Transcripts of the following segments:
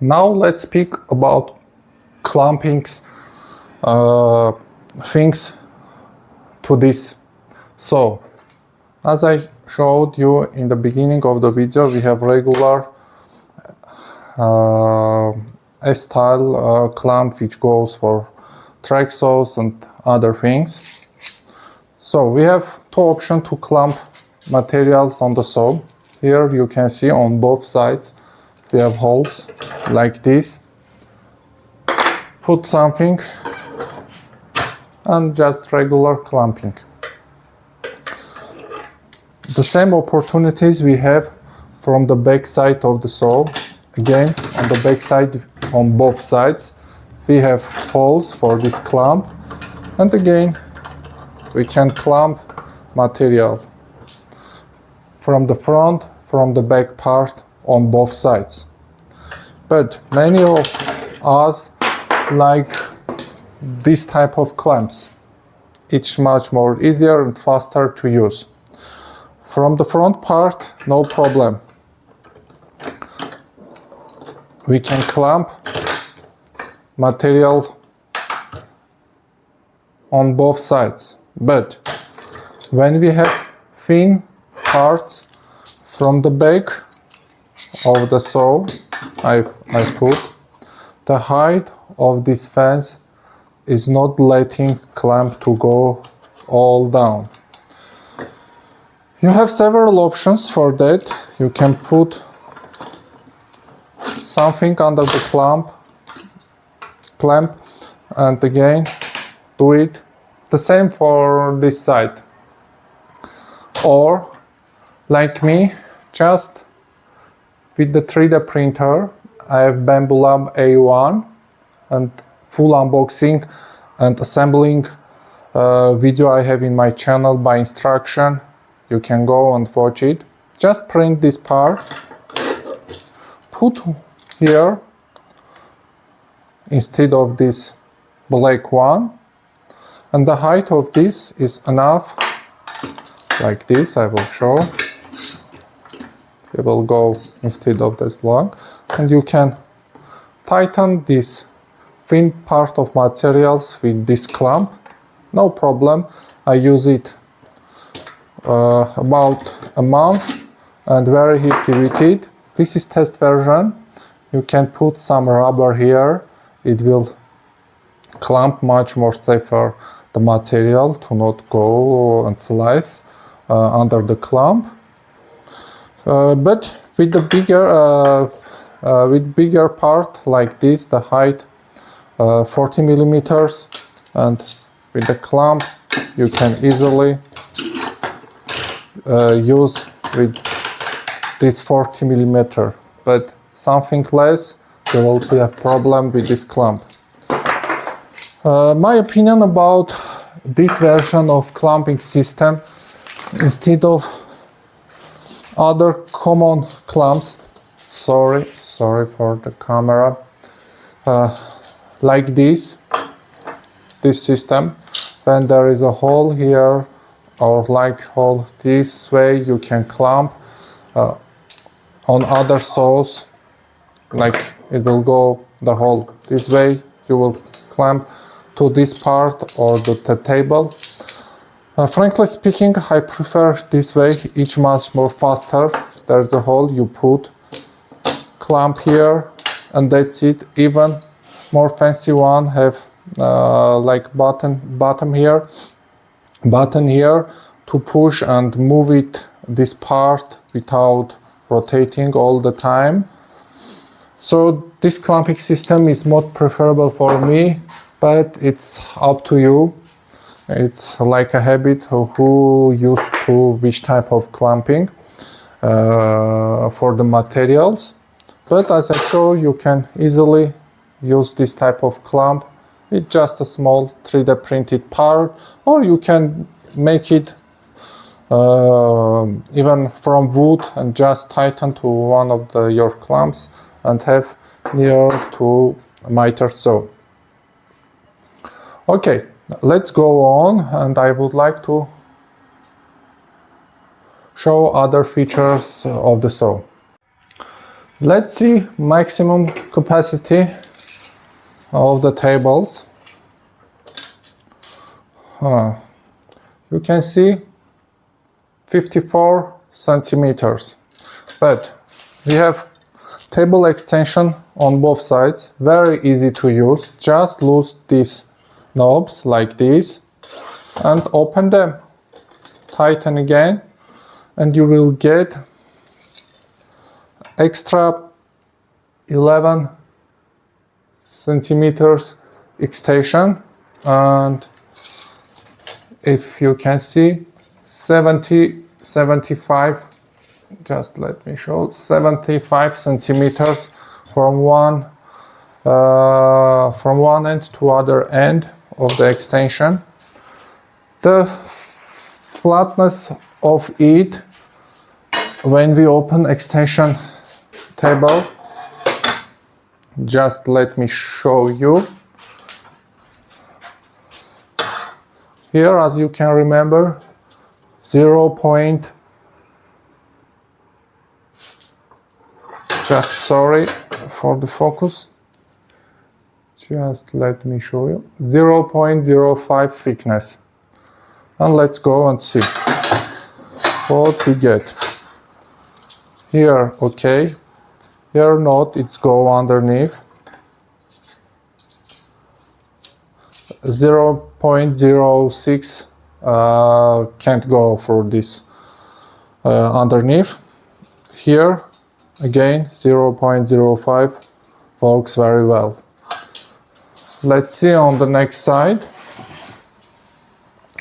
Now let's speak about clamping things to this saw. As I showed you in the beginning of the video, we have regular S-style clamp which goes for track saws and other things. So we have two options to clamp materials on the saw. Here you can see on both sides we have holes like this. Put something and just regular clamping. The same opportunities we have from the back side of the saw. Again, on the back side, on both sides, we have holes for this clamp. And again, we can clamp material from the front, from the back part on both sides. But many of us like this type of clamps. It's much more easier and faster to use. From the front part, no problem. We can clamp material on both sides. But when we have thin parts from the back of the saw, I put, the height of this fence is not letting clamp to go all down. You have several options for that. You can put something under the clamp and again do it the same for this side. Or like me, just with the 3D printer, I have BambuLab A1 and full unboxing and assembling video I have in my channel by instruction. You can go and watch it. Just print this part, put here instead of this black one, and the height of this is enough, like this. I will show. It will go instead of this block, and you can tighten this thin part of materials with this clamp. No problem. I use it about a month and very happy with it. This is test version. You can put some rubber here. It will clamp much more safer the material to not go and slice under the clamp. But with the bigger part like this, the height 40 millimeters, and with the clamp you can easily use with this 40 millimeter. But something less, there will be a problem with this clamp. My opinion about this version of clamping system, instead of other common clamps, sorry for the camera, like this system, when there is a hole here or like hole this way, you can clamp. On other saws, like it will go the hole this way, you will clamp to this part or the table. Frankly speaking, I prefer this way. It's much more faster. There's a hole, you put clamp here and that's it. Even more fancy one have like button here to push and move it this part without rotating all the time. So this clamping system is not preferable for me, but it's up to you. It's like a habit of who used to which type of clamping for the materials. But as I show, you can easily use this type of clamp with just a small 3D printed part, or you can make it even from wood and just tighten to one of your clamps and have near to miter saw. Okay, let's go on, and I would like to show other features of the saw. Let's see maximum capacity of the tables. You can see 54 centimeters, but we have table extension on both sides, very easy to use. Just lose these knobs like this and open them, tighten again, and you will get extra 11 centimeters extension, and if you can see 75, just let me show, 75 centimeters from one end to other end of the extension. The flatness of it when we open extension table, just let me show you. Here, as you can remember, 0. Just sorry for the focus. Just let me show you. 0.05 thickness. And let's go and see what we get. Here, okay. Here not, it's go underneath. 0.06 can't go for this underneath. Here again 0.05 works very well. Let's see on the next side,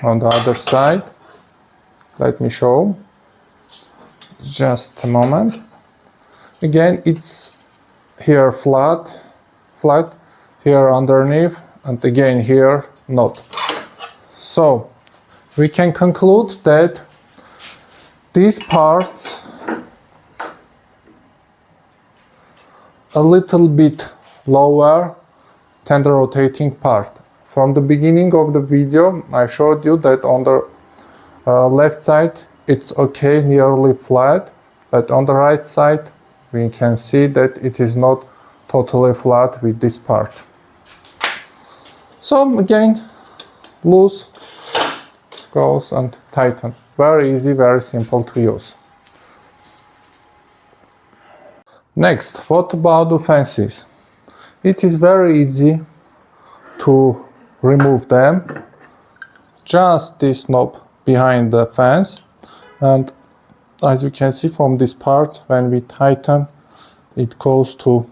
on the other side. Let me show, just a moment. Again, it's here flat, here underneath, and again here not. So we can conclude that these parts a little bit lower than the rotating part. From the beginning of the video I showed you that on the left side it's okay, nearly flat, but on the right side we can see that it is not totally flat with this part. So again, loose, goes and tighten. Very easy, very simple to use. Next, what about the fences? It is very easy to remove them. Just this knob behind the fence, and as you can see from this part, when we tighten, it goes to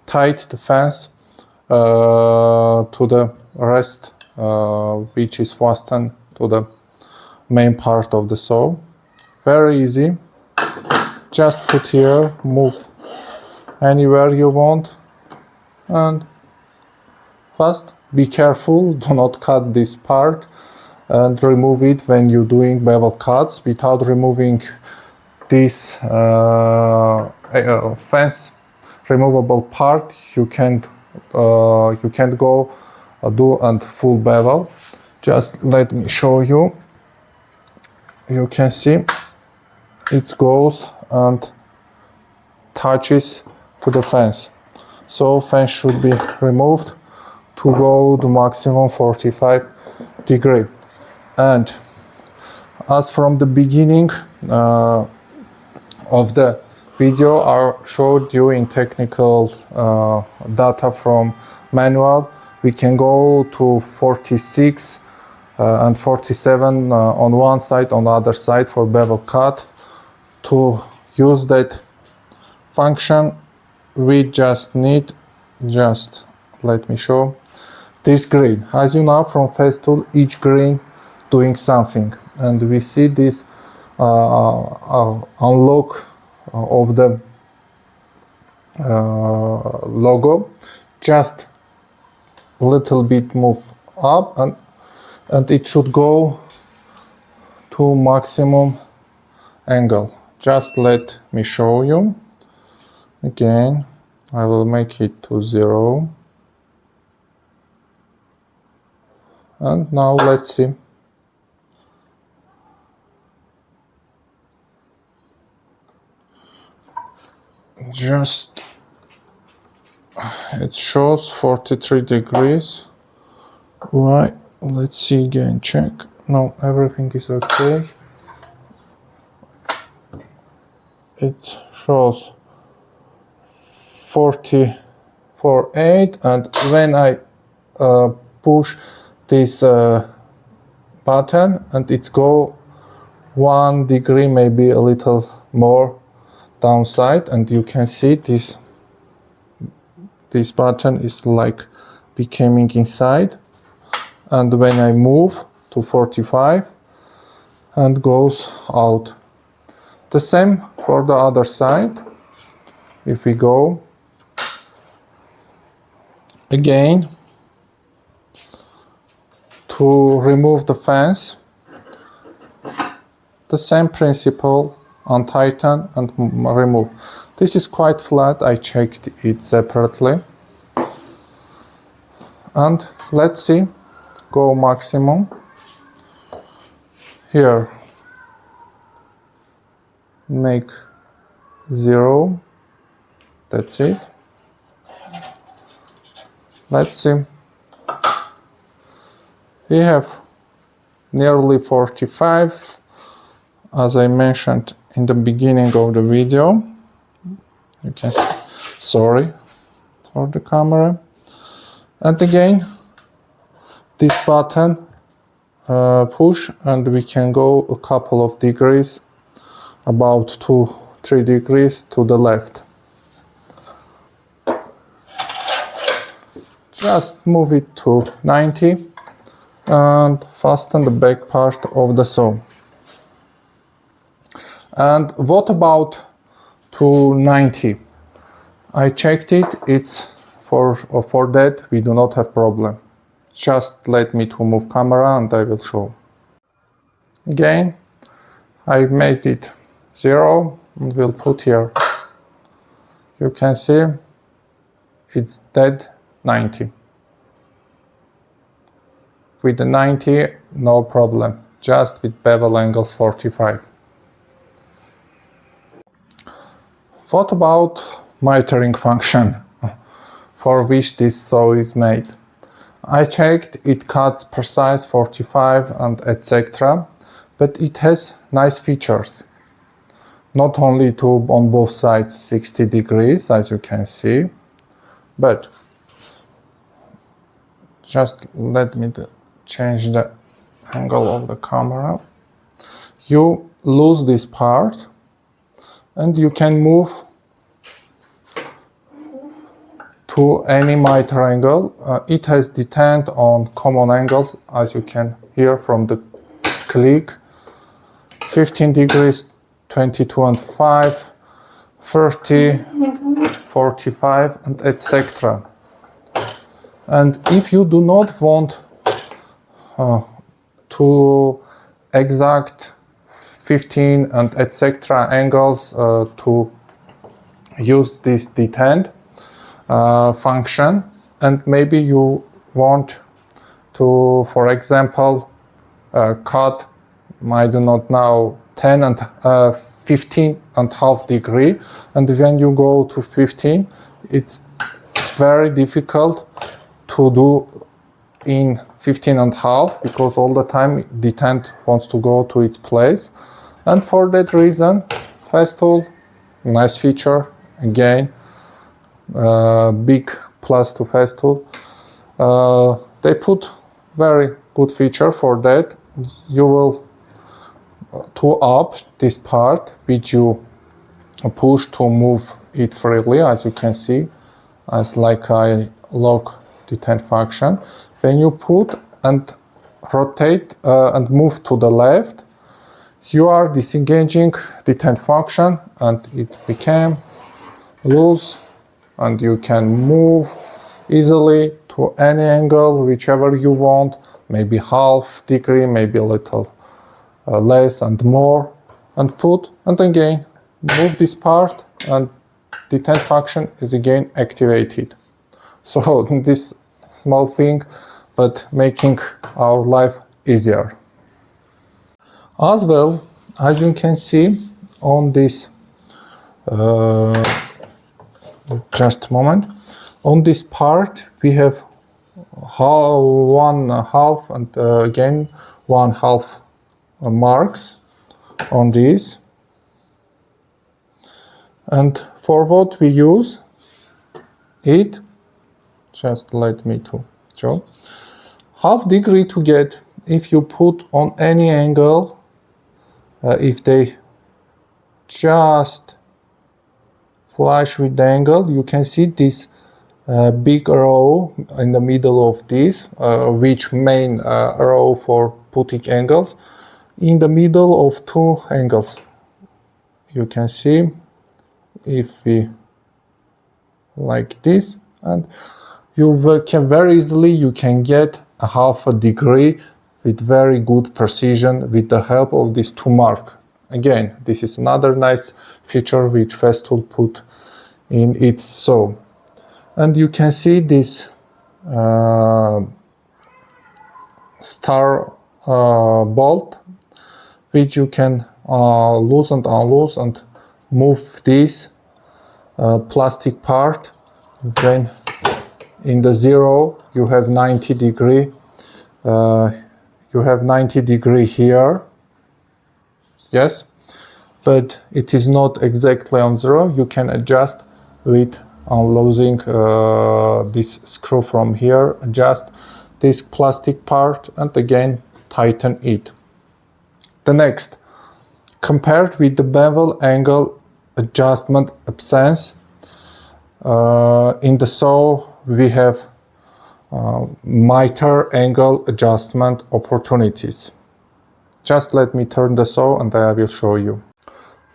tight the fence to the rest, which is fastened to the main part of the saw. Very easy. Just put here, move anywhere you want, and first be careful, do not cut this part and remove it when you're doing bevel cuts. Without removing this fence removable part, you can't go do and full bevel. Just let me show you. You can see it goes and touches to the fence. So fence should be removed to go to maximum 45 degree. And as from the beginning of the video I showed you in technical data from manual, we can go to 46 and 47 on one side, on the other side for bevel cut. To use that function we just need, just let me show, this green. As you know from Festool, each green doing something, and we see this unlock of the logo. Just a little bit move up and it should go to maximum angle. Just let me show you. Again, I will make it to 0. And now let's see. just it shows 43 degrees. Why? Let's see again, check. No, everything is okay. It shows 44.8, and when I push this button and it's go 1 degree, maybe a little more downside, and you can see this button is like becoming inside, and when I move to 45 and goes out. The same for the other side. If we go again to remove the fence, the same principle, untighten and remove. This is quite flat, I checked it separately. And let's see, go maximum. Here, make 0, that's it. Let's see. We have nearly 45, as I mentioned in the beginning of the video. You can see, sorry for the camera. And again, this button push, and we can go a couple of degrees, about 2-3 degrees to the left. Just move it to 90 and fasten the back part of the saw. And what about to 90? I checked it, it's for that we do not have problem. Just let me to move camera and I will show. Again, I made it 0 and we'll put here. You can see it's dead 90. With the 90, no problem, just with bevel angles 45. What about mitering function, for which this saw is made? I checked, it cuts precise 45 and etc. But it has nice features. Not only to on both sides 60 degrees, as you can see, but just let me change the angle of the camera. You lose this part and you can move to any miter angle. It has detent on common angles, as you can hear from the click. 15 degrees, 22 and 5, 30, 45 and etc. And if you do not want to exact 15 and etc. angles to use this detent function, and maybe you want to, for example, cut, I do not know, 10 and 15 and half degree, and when you go to 15, it's very difficult to do in 15 and half, because all the time detent wants to go to its place. And for that reason, Festool, nice feature, again, big plus to Festool. They put very good feature for that. You will to up this part, which you push to move it freely, as you can see, as like a lock detent function. When you put and rotate and move to the left, you are disengaging detent function and it became loose, and you can move easily to any angle, whichever you want, maybe half degree, maybe a little less and more, and put, and again move this part and detent function is again activated. So this small thing, but making our life easier. As well, as you can see on this just a moment. On this part we have one half and again 1/2 marks on this. And for what we use it, just let me to show. 1/2 degree to get, if you put on any angle, if they just flush with the angle, you can see this big row in the middle of this, which main row for putting angles, in the middle of 2 angles. You can see if we like this, and you can very easily you can get a 1/2 degree with very good precision with the help of these 2 marks. Again, this is another nice feature which Festool put in its saw. And you can see this star bolt, which you can loose and unloose and move this plastic part. Then in the 0 you have 90 degree. You have 90 degree here. Yes, but it is not exactly on 0. You can adjust with unloosing this screw from here, adjust this plastic part, and again tighten it. The next, compared with the bevel angle adjustment absence, in the saw we have miter angle adjustment opportunities. Just let me turn the saw and I will show you.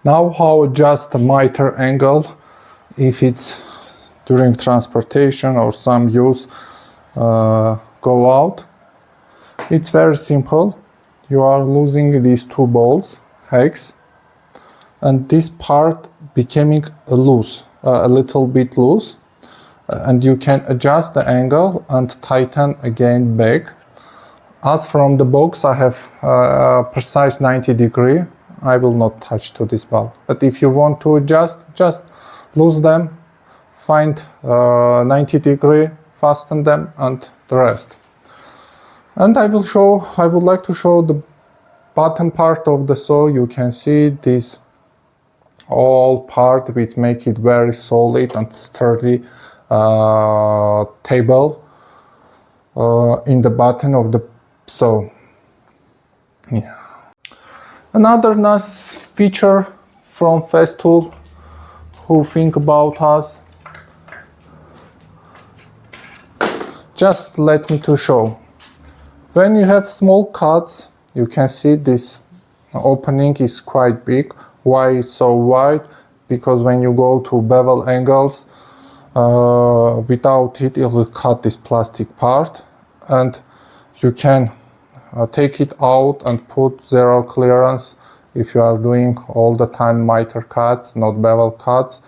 Now how adjust the miter angle if it's during transportation or some use go out. It's very simple. You are losing these 2 bolts, hex, and this part becoming loose, a little bit loose, and you can adjust the angle and tighten again back. As from the box I have precise 90 degree. I will not touch to this valve, but if you want to adjust, just lose them, find 90 degree, fasten them, and the rest. And I would like to show the bottom part of the saw. You can see this all part which make it very solid and sturdy table in the bottom of the saw. Yeah. Another nice feature from Festool who think about us. Just let me to show. When you have small cuts, you can see this opening is quite big. Why it's so wide? Because when you go to bevel angles, without it, it will cut this plastic part, and you can take it out and put 0 clearance. If you are doing all the time miter cuts, not bevel cuts,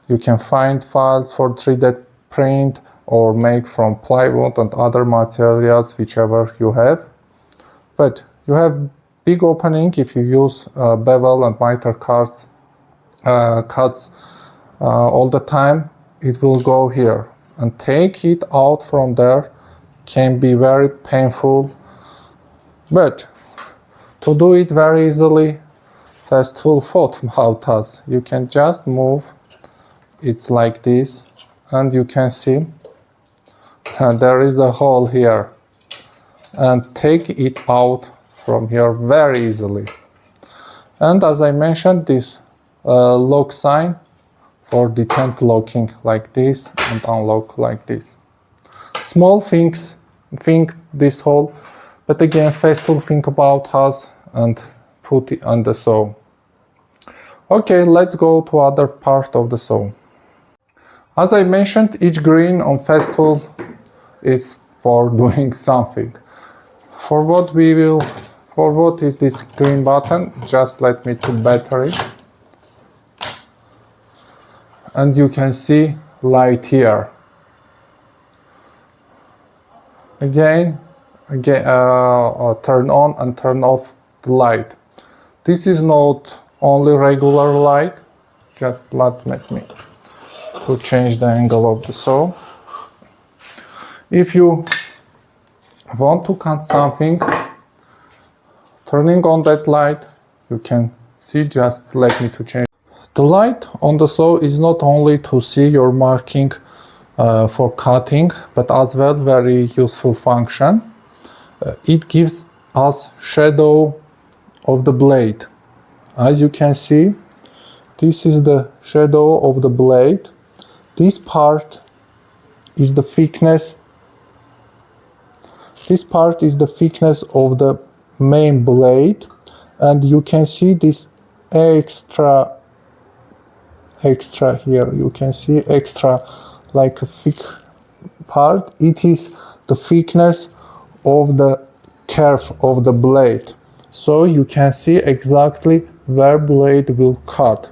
you can find files for 3D print or make from plywood and other materials, whichever you have. But you have big opening if you use bevel and miter cuts all the time. It will go here, and take it out from there can be very painful. But to do it very easily, Festool thought about us. You can just move, it's like this, and you can see there is a hole here, and take it out from here very easily. And as I mentioned, this lock sign for detent locking like this and unlock like this. Small things, think this hole, but again Festool think about us and put it on the saw. Okay, let's go to other part of the saw. As I mentioned, each green on Festool is for doing something. For what is this green button? Just let me to battery. And you can see light here. Again, turn on and turn off the light. This is not only regular light. Just let me to change the angle of the saw. If you want to cut something, turning on that light, you can see, just let me to change. The light on the saw is not only to see your marking for cutting, but as well very useful function. It gives us shadow of the blade. As you can see, this is the shadow of the blade. This part is the thickness. This part is the thickness of the main blade, and you can see this extra here. You can see extra like a thick part. It is the thickness of the curve of the blade, so you can see exactly where blade will cut.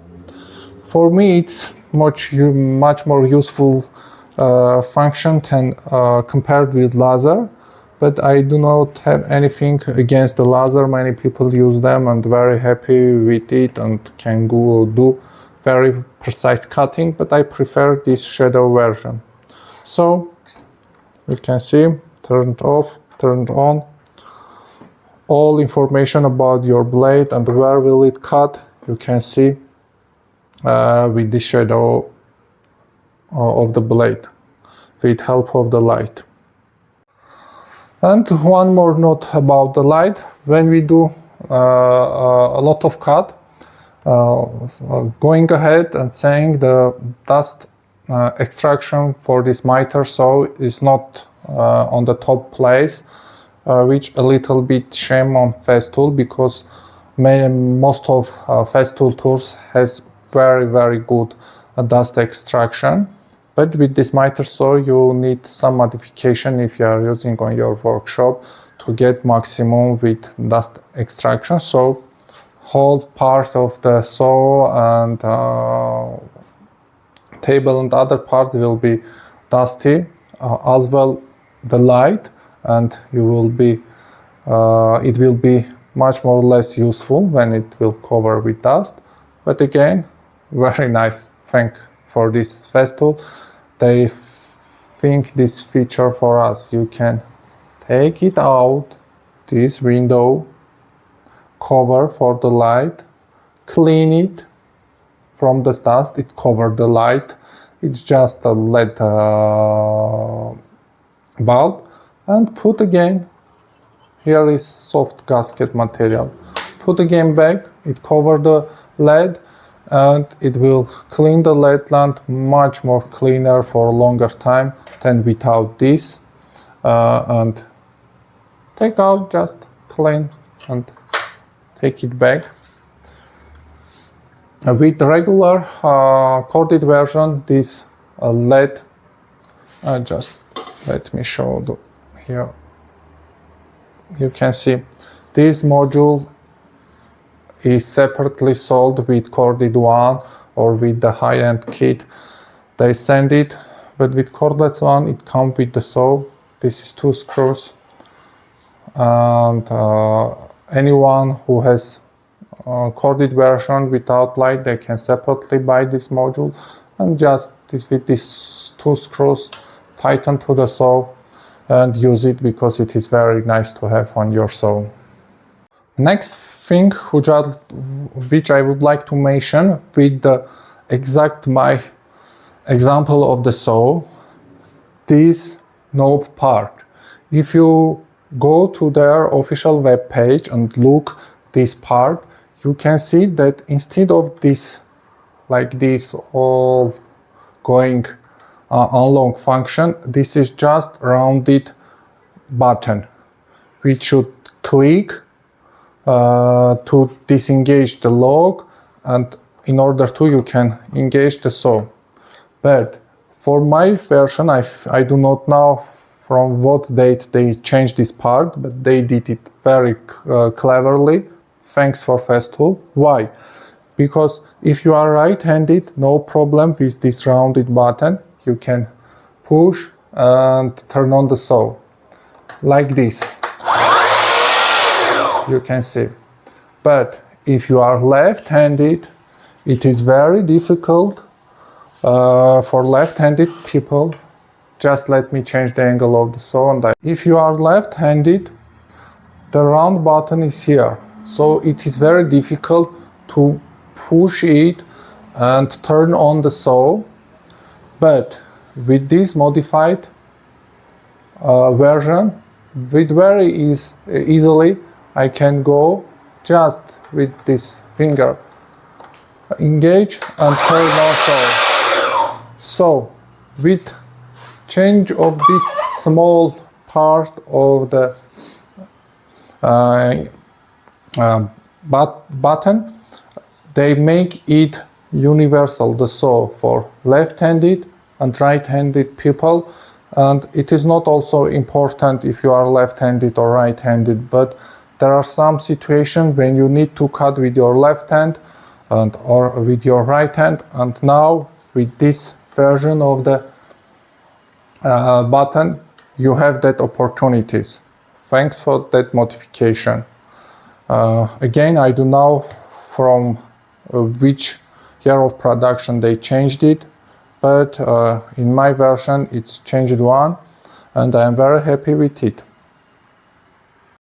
For me, it's much more useful function than compared with laser, but I do not have anything against the laser. Many people use them and very happy with it and can go do very precise cutting, but I prefer this shadow version. So you can see, turned off, turned on, all information about your blade and where will it cut, you can see with the shadow of the blade with help of the light. And one more note about the light: when we do a lot of cut, going ahead and saying the dust extraction for this miter saw is not on the top place, which a little bit shame on Festool, because most of Festool tools has very good dust extraction. But with this miter saw you need some modification if you are using on your workshop to get maximum with dust extraction. So whole part of the saw and table and other parts will be dusty, as well the light, and you will be it will be much more less useful when it will cover with dust. But again, very nice thing for this Festool. They think this feature for us. You can take it out, this window cover for the light, clean it from the dust. It covered the light. It's just a LED bulb, and put again. Here is soft gasket material. Put again back. It covered the LED, and it will clean the LED lamp much more cleaner for a longer time than without this. And take out, just clean and take it back. With regular corded version, this LED, just let me show here. You can see this module is separately sold with corded one or with the high-end kit. They send it, but with cordless one it comes with the saw. This is 2 screws, and anyone who has corded version without light, they can separately buy this module and just with these 2 screws tighten to the saw and use it, because it is very nice to have on your saw. Next thing which I would like to mention with the my example of the saw, this knob part. If you go to their official web page and look this part, you can see that instead of this, like this, all going along function, this is just rounded button which should click to disengage the log, and in order to you can engage the saw. But for my version, I do not know from what date they changed this part, but they did it very cleverly. Thanks for Festool. Why? Because if you are right-handed, no problem with this rounded button. You can push and turn on the saw like this. You can see. But if you are left-handed, it is very difficult For left-handed people, just let me change the angle of the saw. And if you are left-handed, the round button is here, so it is very difficult to push it and turn on the saw. But with this modified version, with very easily I can go just with this finger, engage and turn on saw. So with change of this small part of the button, they make it universal, the saw, for left-handed and right-handed people. And it is not also important if you are left-handed or right-handed, but there are some situations when you need to cut with your left hand or with your right hand. And now with this version of the button, you have that opportunities. Thanks for that modification. Again, I don't know from which year of production they changed it, but in my version it's changed one, and I am very happy with it.